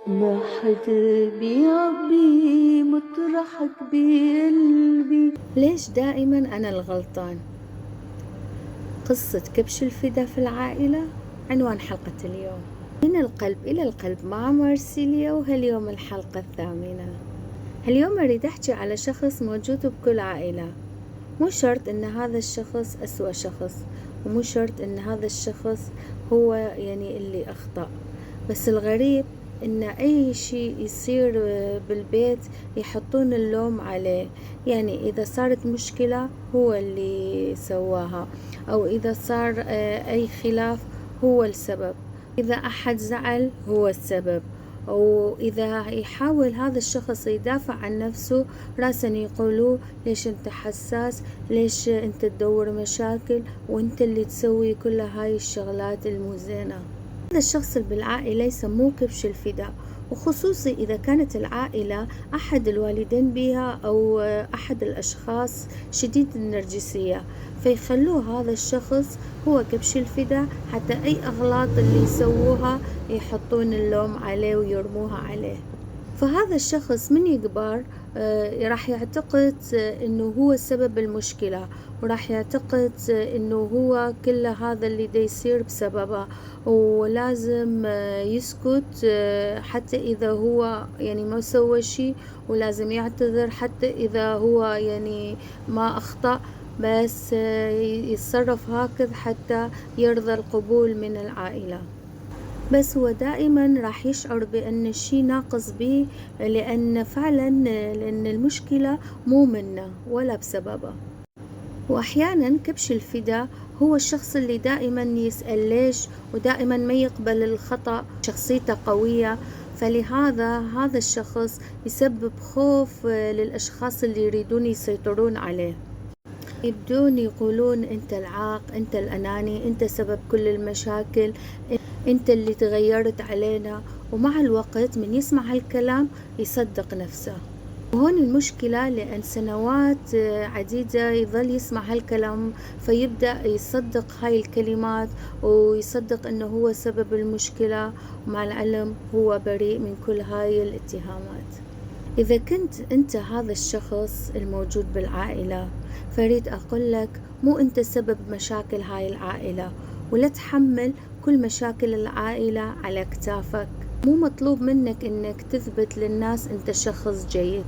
ما حد بيعبي مطرحك بقلبي. ليش دائما أنا الغلطان؟ قصة كبش الفدا في العائلة عنوان حلقة اليوم. من القلب إلى القلب مع مارسيليا، وهاليوم الحلقة 8. هاليوم أريد أحكي على شخص موجود بكل عائلة. مو شرط إن هذا الشخص أسوأ شخص، ومو شرط إن هذا الشخص هو اللي أخطأ، بس الغريب إن أي شيء يصير بالبيت يحطون اللوم عليه. إذا صارت مشكلة هو اللي سواها، أو إذا صار أي خلاف هو السبب، إذا أحد زعل هو السبب، أو إذا يحاول هذا الشخص يدافع عن نفسه راسا يقولوه ليش أنت حساس، ليش أنت تدور مشاكل، وأنت اللي تسوي كل هاي الشغلات المزينة. هذا الشخص اللي بالعائلة يسموه كبش الفداء، وخصوصي إذا كانت العائلة أحد الوالدين بها أو أحد الأشخاص شديد النرجسية، فيخلوه هذا الشخص هو كبش الفداء، حتى أي أغلاط اللي يسووها يحطون اللوم عليه ويرموها عليه. فهذا الشخص من يكبر راح يعتقد انه هو سبب المشكلة، وراح يعتقد انه هو كل هذا اللي دا يصير بسببه، ولازم يسكت حتى اذا هو ما سوى شيء، ولازم يعتذر حتى اذا هو ما اخطأ، بس يتصرف هكذا حتى يرضى القبول من العائلة. بس هو دائما راح يشعر بأن الشيء ناقص به، لأن فعلا لأن المشكلة مو منه ولا بسببه. وأحيانا كبش الفدا هو الشخص اللي دائما يسأل ليش، ودائما ما يقبل الخطأ، شخصيته قوية، فلهذا هذا الشخص يسبب خوف للأشخاص اللي يريدون يسيطرون عليه. يبدون يقولون أنت العاق، أنت الأناني، أنت سبب كل المشاكل، أنت اللي تغيرت علينا. ومع الوقت من يسمع هالكلام يصدق نفسه، وهون المشكلة، لأن سنوات عديدة يظل يسمع هالكلام، فيبدأ يصدق هاي الكلمات ويصدق أنه هو سبب المشكلة، ومع العلم هو بريء من كل هاي الاتهامات. إذا كنت أنت هذا الشخص الموجود بالعائلة، فريد أقول لك مو أنت سبب مشاكل هاي العائلة، ولا تحمل كل مشاكل العائلة على كتافك. مو مطلوب منك أنك تثبت للناس أنت شخص جيد،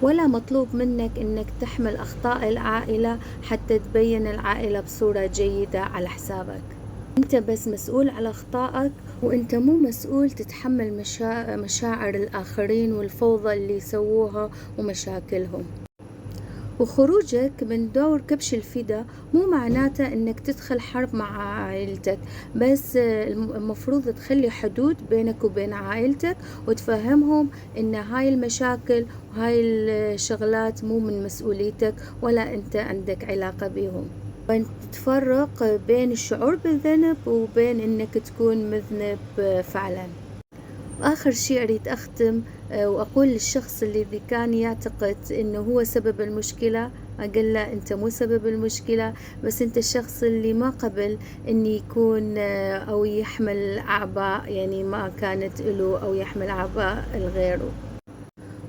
ولا مطلوب منك أنك تحمل أخطاء العائلة حتى تبين العائلة بصورة جيدة على حسابك. أنت بس مسؤول على أخطائك، وأنت مو مسؤول تتحمل مشاعر الآخرين والفوضى اللي يسووها ومشاكلهم. وخروجك من دور كبش الفدا مو معناته انك تدخل حرب مع عائلتك، بس المفروض تخلي حدود بينك وبين عائلتك، وتفهمهم ان هاي المشاكل وهاي الشغلات مو من مسؤوليتك، ولا انت عندك علاقة بيهم. وأن تفرق بين الشعور بالذنب وبين انك تكون مذنب فعلا. وآخر شيء أريد أختم وأقول للشخص اللي كان يعتقد إنه هو سبب المشكلة، أقول له أنت مو سبب المشكلة، بس أنت الشخص اللي ما قبل إن يكون أو يحمل أعباء ما كانت له، أو يحمل أعباء الغيره.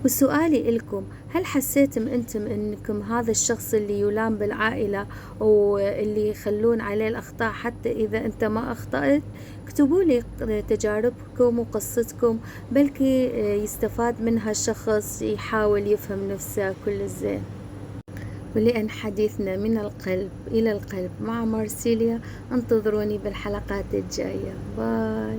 وسؤالي لكم، هل حسيتم أنتم أنكم هذا الشخص اللي يلام بالعائلة واللي يخلون عليه الأخطاء حتى إذا أنت ما أخطأت؟ اكتبوا لي تجاربكم وقصتكم، بلكي يستفاد منها الشخص يحاول يفهم نفسه كل الزين. ولأن حديثنا من القلب إلى القلب مع مارسيليا، انتظروني بالحلقات الجاية. باي.